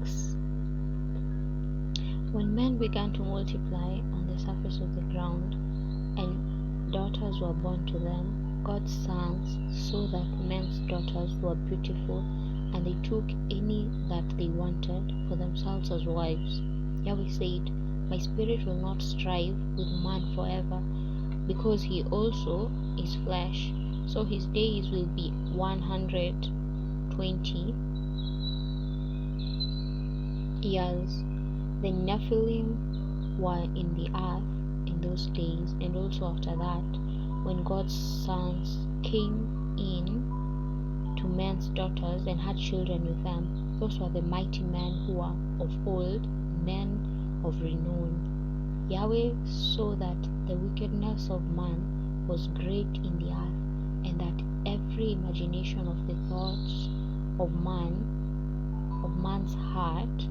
6. When men began to multiply on the surface of the ground, and daughters were born to them, God's sons saw that men's daughters were beautiful, and they took any that they wanted for themselves as wives. Yahweh said, My spirit will not strive with man forever, because he also is flesh, so his days will be 120 years. The Nephilim were in the earth in those days, and also after that, when God's sons came in to men's daughters and had children with them. Those were the mighty men who were of old, men of renown. Yahweh saw that the wickedness of man was great in the earth, and that every imagination of the thoughts of man's heart,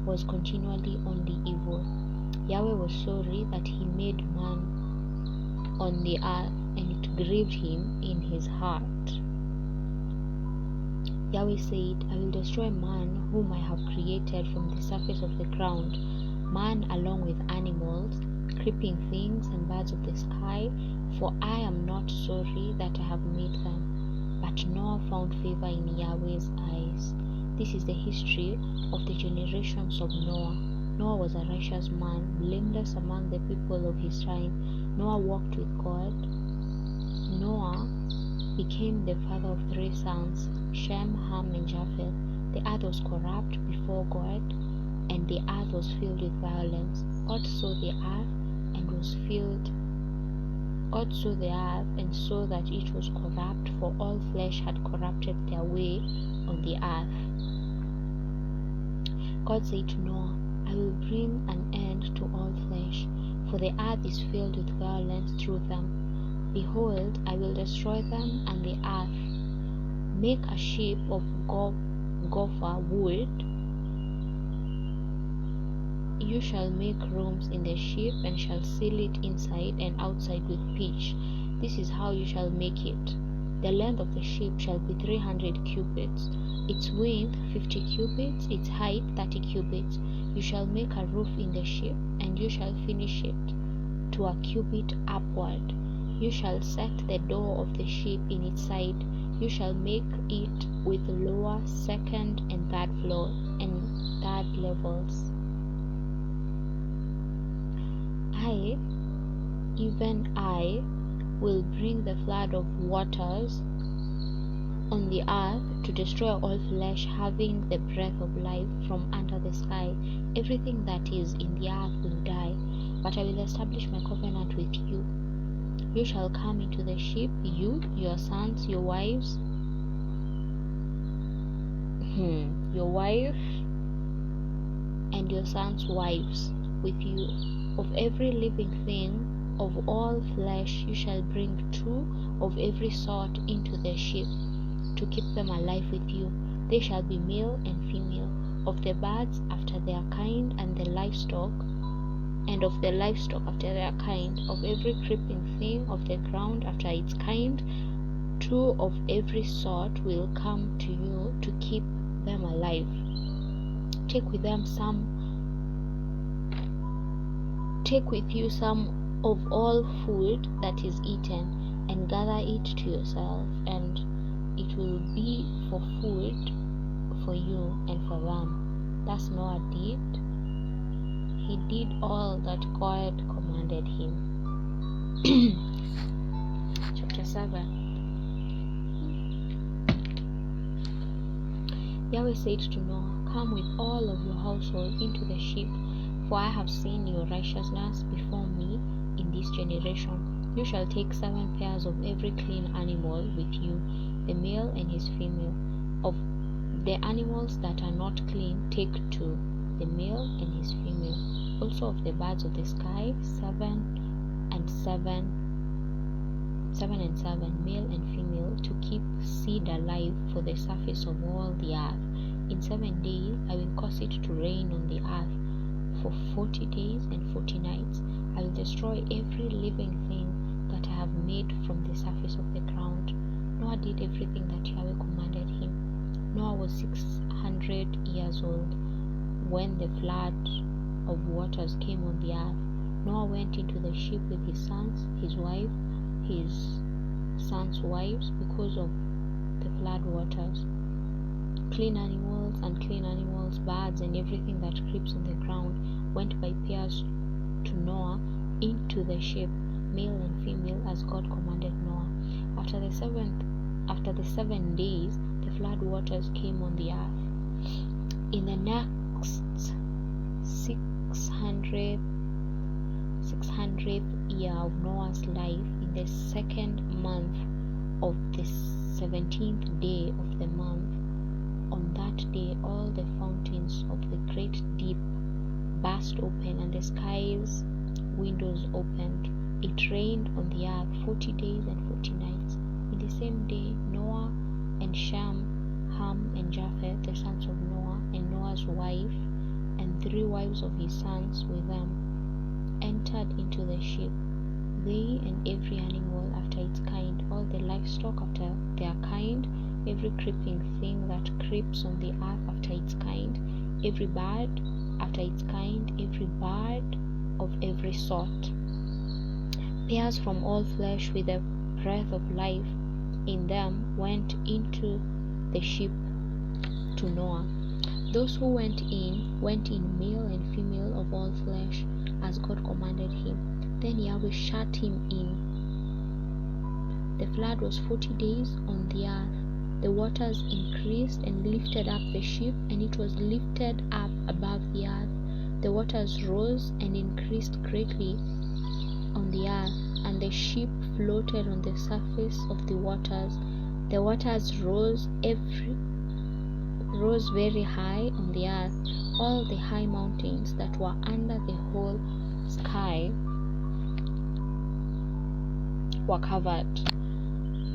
was continually only evil. Yahweh was sorry that he made man on the earth, and it grieved him in his heart. Yahweh said, I will destroy man whom I have created from the surface of the ground, man along with animals, creeping things, and birds of the sky, for I am not sorry that I have made them. But Noah found favor in Yahweh's eyes. This is the history of the generations of Noah. Noah was a righteous man, blameless among the people of his time. Noah walked with God. Noah became the father of 3 sons, Shem, Ham, and Japheth. The earth was corrupt before God, and the earth was filled with violence. God saw the earth and saw that it was corrupt, for all flesh had corrupted their way on the earth. God said to Noah, I will bring an end to all flesh, for the earth is filled with violence through them. Behold, I will destroy them and the earth. Make a ship of gopher wood. You shall make rooms in the ship, and shall seal it inside and outside with pitch. This is how you shall make it. The length of the ship shall be 300 cubits, its width 50 cubits, its height 30 cubits. You shall make a roof in the ship, and you shall finish it to a cubit upward. You shall set the door of the ship in its side. You shall make it with lower, second, and third floor, and third levels. Even I, will bring the flood of waters on the earth to destroy all flesh having the breath of life from under the sky. Everything that is in the earth will die, but I will establish my covenant with you. You shall come into the ship, you, your sons, your wives, your wife, and your sons' wives with you. Of every living thing, of all flesh, you shall bring 2 of every sort into the ship, to keep them alive with you. They shall be male and female, of the birds after their kind, and of the livestock after their kind, of every creeping thing of the ground after its kind. 2 of every sort will come to you to keep them alive. Take with you some of all food that is eaten, and gather it to yourself, and it will be for food for you and for them. Thus Noah did. He did all that God commanded him. Chapter 7. Yahweh said to Noah, Come with all of your household into the ship, for I have seen your righteousness before me in this generation. You shall take 7 pairs of every clean animal with you, the male and his female. Of the animals that are not clean, take 2, the male and his female. Also of the birds of the sky, 7 and 7, male and female, to keep seed alive for the surface of all the earth. In 7 days I will cause it to rain on the earth for 40 days and 40 nights. I will destroy every living thing that I have made from the surface of the ground. Noah did everything that Yahweh commanded him. Noah was 600 years old when the flood of waters came on the earth. Noah went into the ship with his sons, his wife, his sons' wives, because of the flood waters. Clean animals, unclean animals, birds, and everything that creeps on the ground went by pairs to Noah into the ship, male and female, as God commanded Noah. After the 7 days, the flood waters came on the earth. In the next 600th year of Noah's life, in the second month of the 17th day of the month, on that day all the fountains of the great deep burst open, and the sky's windows opened. It rained on the earth 40 days and 40 nights. In the same day, Noah and Shem, Ham and Japheth, the sons of Noah, and Noah's wife, and 3 wives of his sons with them, entered into the ship, they and every animal after its kind, all the livestock after their kind, every creeping thing that creeps on the earth after its kind, every bird after its kind, every bird of every sort. Pairs from all flesh with the breath of life in them went into the ship to Noah. Those who went in male and female of all flesh, as God commanded him. Then Yahweh shut him in. The flood was 40 days on the earth. The waters increased and lifted up the ship, and it was lifted up above the earth. The waters rose and increased greatly on the earth, and the ship floated on the surface of the waters. The waters rose very high on the earth. All the high mountains that were under the whole sky were covered.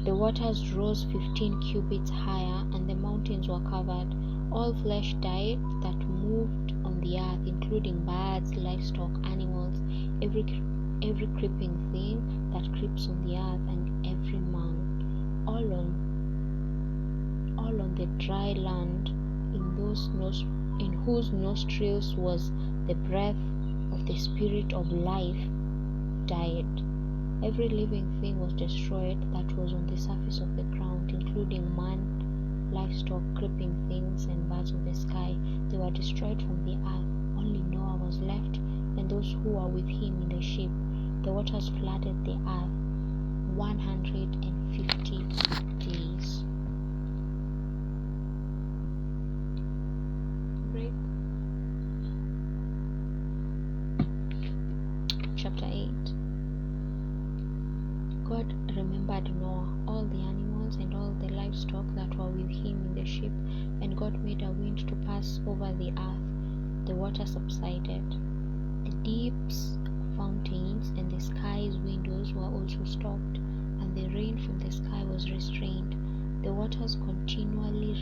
The waters rose 15 cubits higher, and the mountains were covered. All flesh died that moved on the earth, including birds, livestock, animals, every creeping thing that creeps on the earth, and every man. All on the dry land, in whose nostrils was the breath of the Spirit of life, died. Every living thing was destroyed that was on the surface of the ground, including man, livestock, creeping things, and birds of the sky. They were destroyed from the earth. Only Noah was left, and those who were with him in the ship. The waters flooded the earth 150 days. Break. Chapter 8. God remembered Noah, all the animals, and all the livestock that were with him in the ship, and God made a wind to pass over the earth. The water subsided. The deep's fountains and the sky's windows were also stopped, and the rain from the sky was restrained. The waters continually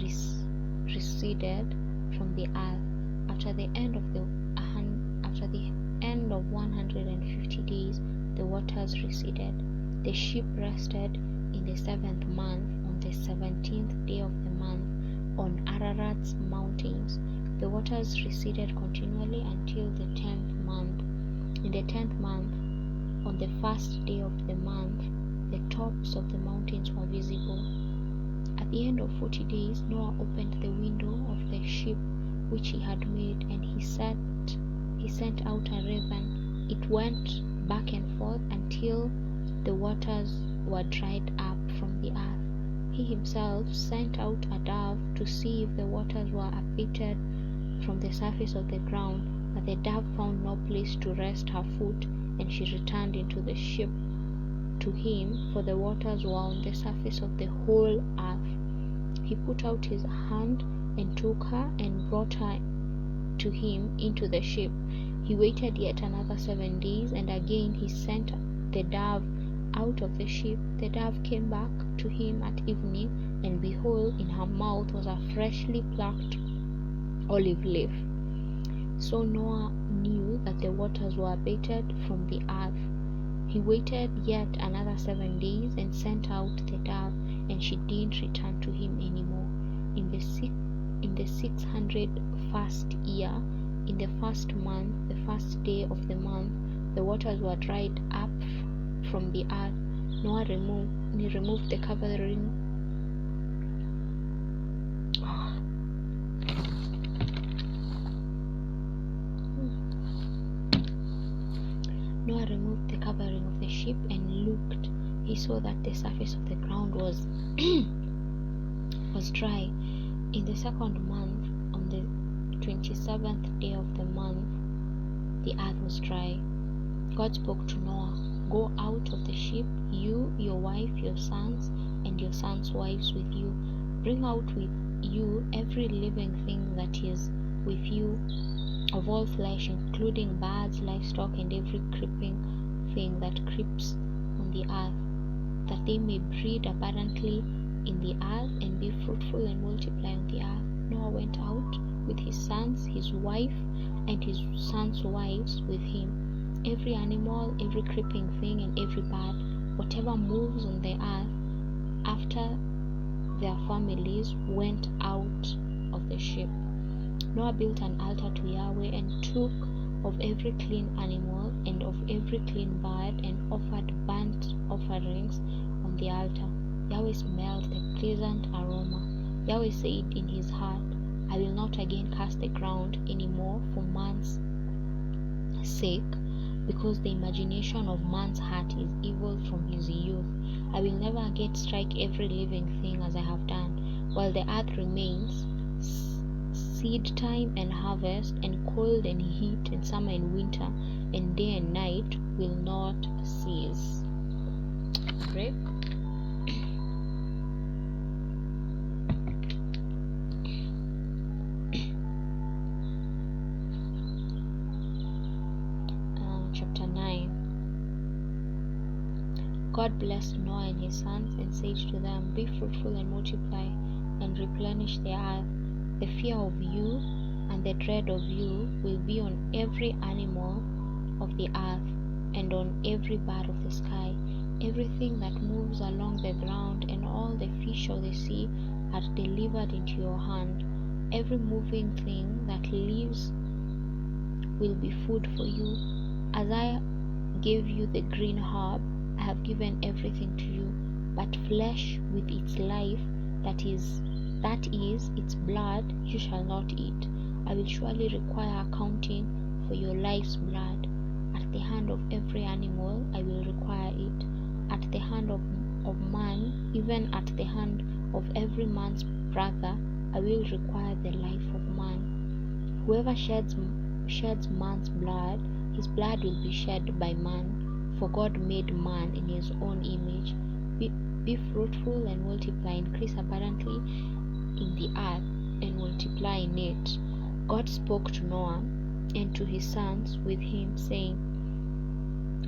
receded from the earth. After the end of 150 days, the waters receded. The ship rested in the 7th month, on the 17th day of the month, on Ararat's mountains. The waters receded continually until the 10th month. In the 10th month, on the 1st day of the month, the tops of the mountains were visible. At the end of 40 days, Noah opened the window of the ship which he had made, and he sent out a raven. It went back and forth until the waters were dried up from the earth. He himself sent out a dove to see if the waters were abated from the surface of the ground, but the dove found no place to rest her foot, and she returned into the ship to him, for the waters were on the surface of the whole earth. He put out his hand and took her and brought her to him into the ship. He waited yet another 7 days, and again he sent the dove out of the ship. The dove came back to him at evening, and behold, in her mouth was a freshly plucked olive leaf. So Noah knew that the waters were abated from the earth. He waited yet another 7 days and sent out the dove, and she didn't return to him anymore. in the 601st year, in the first month, the first day of the month, the waters were dried up from the earth. Noah removed the covering. Noah removed the covering of the ship and looked. He saw that the surface of the ground was dry. In the second month, on the 27th day of the month, the earth was dry. God spoke to Noah, "Go out of the ship, you, your wife, your sons, and your sons' wives with you. Bring out with you every living thing that is with you, of all flesh, including birds, livestock, and every creeping thing that creeps on the earth, that they may breed abundantly in the earth and be fruitful and multiply on the earth." Noah went out with his sons, his wife, and his sons' wives with him. Every animal, every creeping thing, and every bird, whatever moves on the earth, after their families, went out of the ship. Noah built an altar to Yahweh and took of every clean animal and of every clean bird and offered burnt offerings on the altar. Yahweh smelled the pleasant aroma. Yahweh said in his heart, "I will not again curse the ground any more for man's sake, because the imagination of man's heart is evil from his youth. I will never again strike every living thing as I have done. While the earth remains, seed time and harvest, and cold and heat, and summer and winter, and day and night will not cease." Pray. Chapter 9. God blessed Noah and his sons and said to them, "Be fruitful and multiply, and replenish the earth. The fear of you and the dread of you will be on every animal of the earth and on every bird of the sky. Everything that moves along the ground and all the fish of the sea are delivered into your hand. Every moving thing that lives will be food for you. As I gave you the green herb, I have given everything to you, but flesh with its life, that is its blood, you shall not eat. I will surely require accounting for your life's blood. At the hand of every animal I will require it. At the hand of man, even at the hand of every man's brother, I will require the life of man. Whoever sheds man's blood, his blood will be shed by man, for God made man in his own image. Be fruitful and multiply, increase abundantly in the earth and multiply in it." God spoke to Noah and to his sons with him, saying,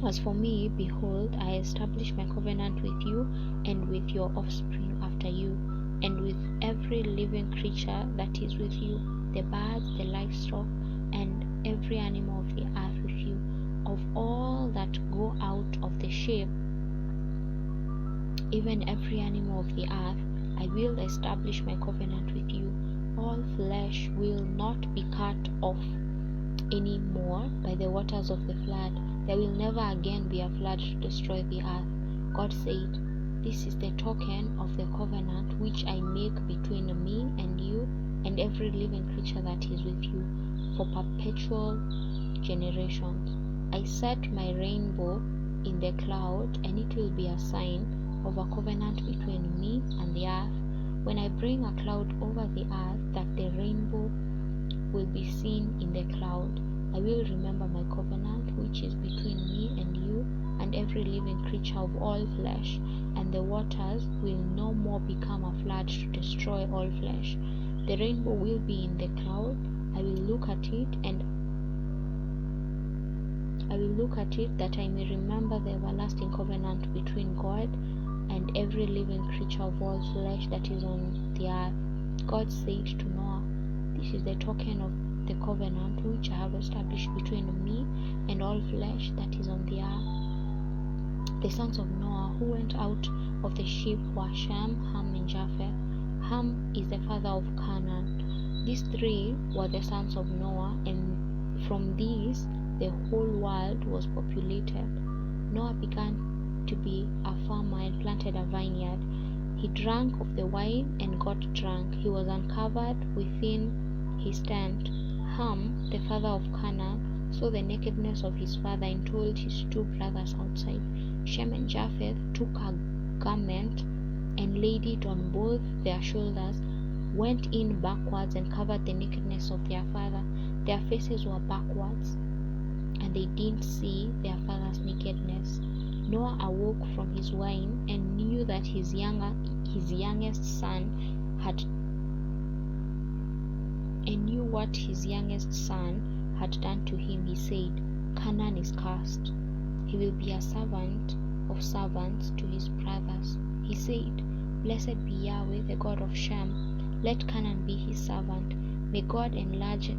"As for me, behold, I establish my covenant with you and with your offspring after you, and with every living creature that is with you, the birds, the livestock, and every animal of the earth with you. Of all that go out of the ship, even every animal of the earth, I will establish my covenant with you. All flesh will not be cut off any more by the waters of the flood. There will never again be a flood to destroy the earth." God said, "This is the token of the covenant which I make between me and you and every living creature that is with you for perpetual generations. I set my rainbow in the cloud, and it will be a sign of a covenant between me and the earth. When I bring a cloud over the earth, that the rainbow will be seen in the cloud, I will remember my covenant which is between me and you and every living creature of all flesh, and the waters will no more become a flood to destroy all flesh. The rainbow will be in the cloud. I will look at it that I may remember the everlasting covenant between God and every living creature of all flesh that is on the earth." God said to Noah, "This is the token of the covenant which I have established between me and all flesh that is on the earth." The sons of Noah who went out of the ship were Shem, Ham, and Japheth. Ham is the father of Canaan. These three were the sons of Noah, and from these the whole world was populated. Noah began to be a farmer and planted a vineyard. He drank of the wine and got drunk. He was uncovered within his tent. Ham, the father of Canaan, saw the nakedness of his father and told his two brothers outside. Shem and Japheth took a garment and laid it on both their shoulders, went in backwards and covered the nakedness of their father. Their faces were backwards, and they didn't see their father's nakedness. Noah awoke from his wine and knew that his youngest son had what his youngest son had done to him. He said, Canaan is cursed. He will be a servant of servants to his brothers. He said, Blessed be Yahweh, the God of Shem. Let Canaan be his servant. May God enlarge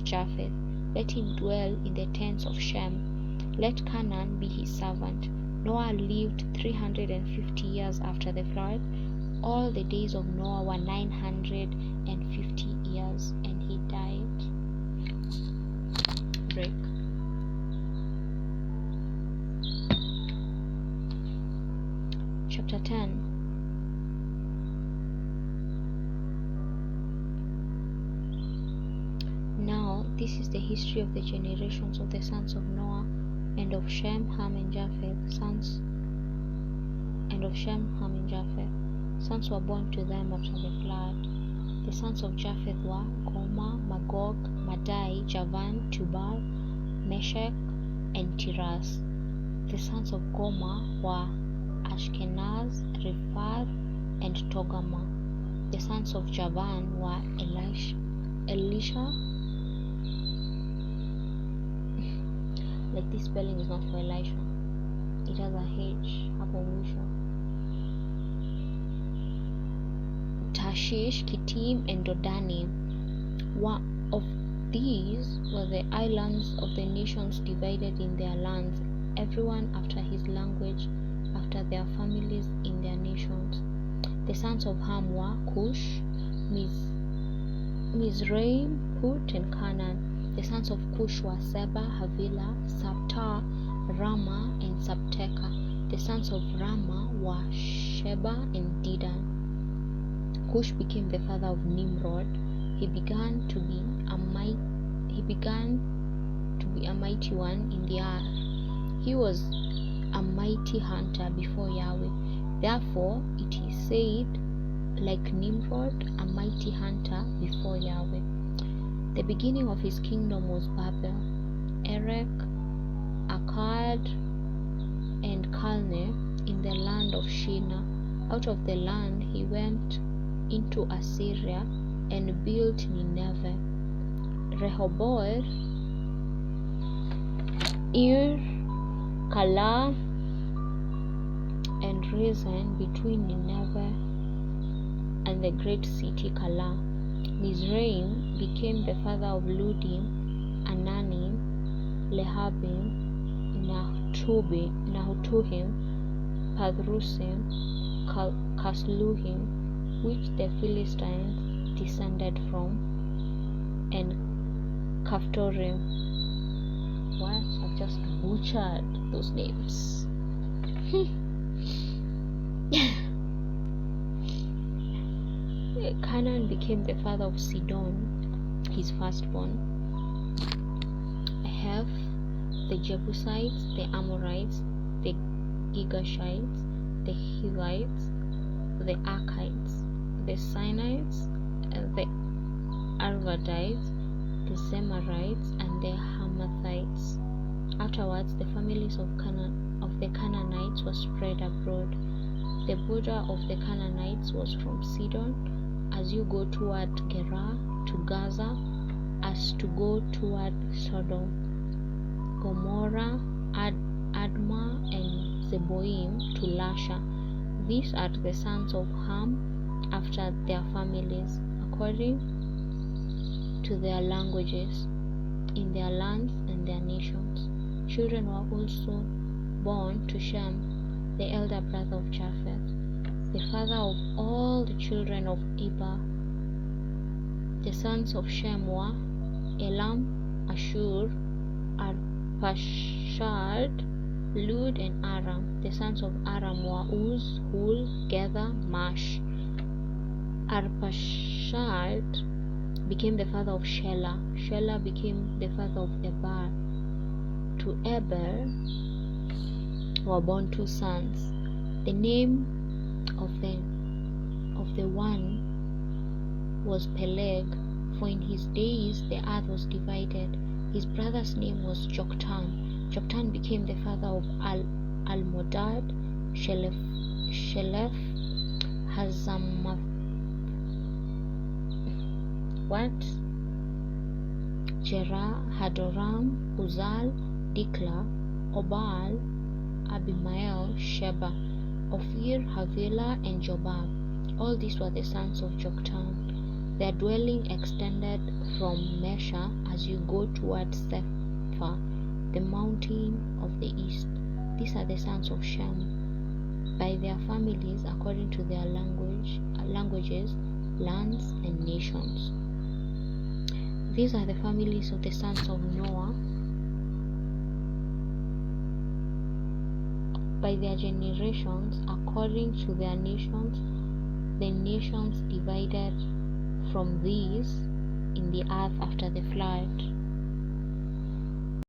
Japheth. Let him dwell in the tents of Shem. Let Canaan be his servant. Noah lived 350 years after the flood. All the days of Noah were 950 years, and he died. Break. Chapter 10. Now, this is the history of the generations of the sons of Noah, and of Shem, Ham, and Japheth. Sons were born to them after the flood. The sons of Japheth were Gomer, Magog, Madai, Javan, Tubal, Meshech, and Tiras. The sons of Gomer were Ashkenaz, Riphath, and Togarmah. The sons of Javan were Elisha. Like this spelling is not for Elisha. It has a H hapo mwisho. Tarshish, Kittim, and Dodani. One of these were the islands of the nations divided in their lands, everyone after his language, after their families in their nations. The sons of Ham were Cush, Mizraim, Put, and Canaan. The sons of Cush were Seba, Havilah, Sabta, Rama, and Sabteka. The sons of Rama were Sheba and Dedan. Cush became the father of Nimrod. He began to be a mighty one in the earth. He was a mighty hunter before Yahweh. Therefore, it is said, like Nimrod, a mighty hunter before Yahweh. The beginning of his kingdom was Babel, Erech, Akkad, and Calneh in the land of Shinar. Out of the land he went into Assyria and built Nineveh, Rehoboth, Ir, Calah, and Resen between Nineveh and the great city Calah. Mizraim became the father of Ludim, Ananim, Lehabim, Nahutuhim, Pathrusim, Casluhim, which the Philistines descended from, and Caphtorim. What? I've just butchered those names. Canaan became the father of Sidon, his firstborn, Heth, the Jebusites, the Amorites, the Girgashites, the Hivites, the Arkites, the Sinites, the Arvadites, the Zemarites, and the Hamathites. Afterwards, the families of the Canaanites were spread abroad. The border of the Canaanites was from Sidon, as you go toward Gerar, to Gaza, as to go toward Sodom, Gomorrah, Admah, and Zeboim, to Lasha. These are the sons of Ham after their families, according to their languages, in their lands and their nations. Children were also born to Shem, the elder brother of Japheth. the father of all the children of Eber. The sons of Shem were Elam, Ashur, Arpachshad, Lud, and Aram. The sons of Aram were Uz, Hul, Gether, Mash. Arpachshad became the father of Shelah. Shelah became the father of Eber. To Eber were born 2 sons. The name of the one was Peleg, for in his days the earth was divided. His brother's name was Joktan. Joktan became the father of Almodad, Shelef, Jerah, Hadoram, Uzal, Dikla, Obal, Abimael, Sheba, Ophir, Havilah, and Jobab. All these were the sons of Joktan. Their dwelling extended from Mesha as you go towards Sephar, the mountain of the east. These are the sons of Shem, by their families according to their languages, lands, and nations. These are the families of the sons of Noah, by their generations according to their nations. The nations divided from these in the earth after the flood.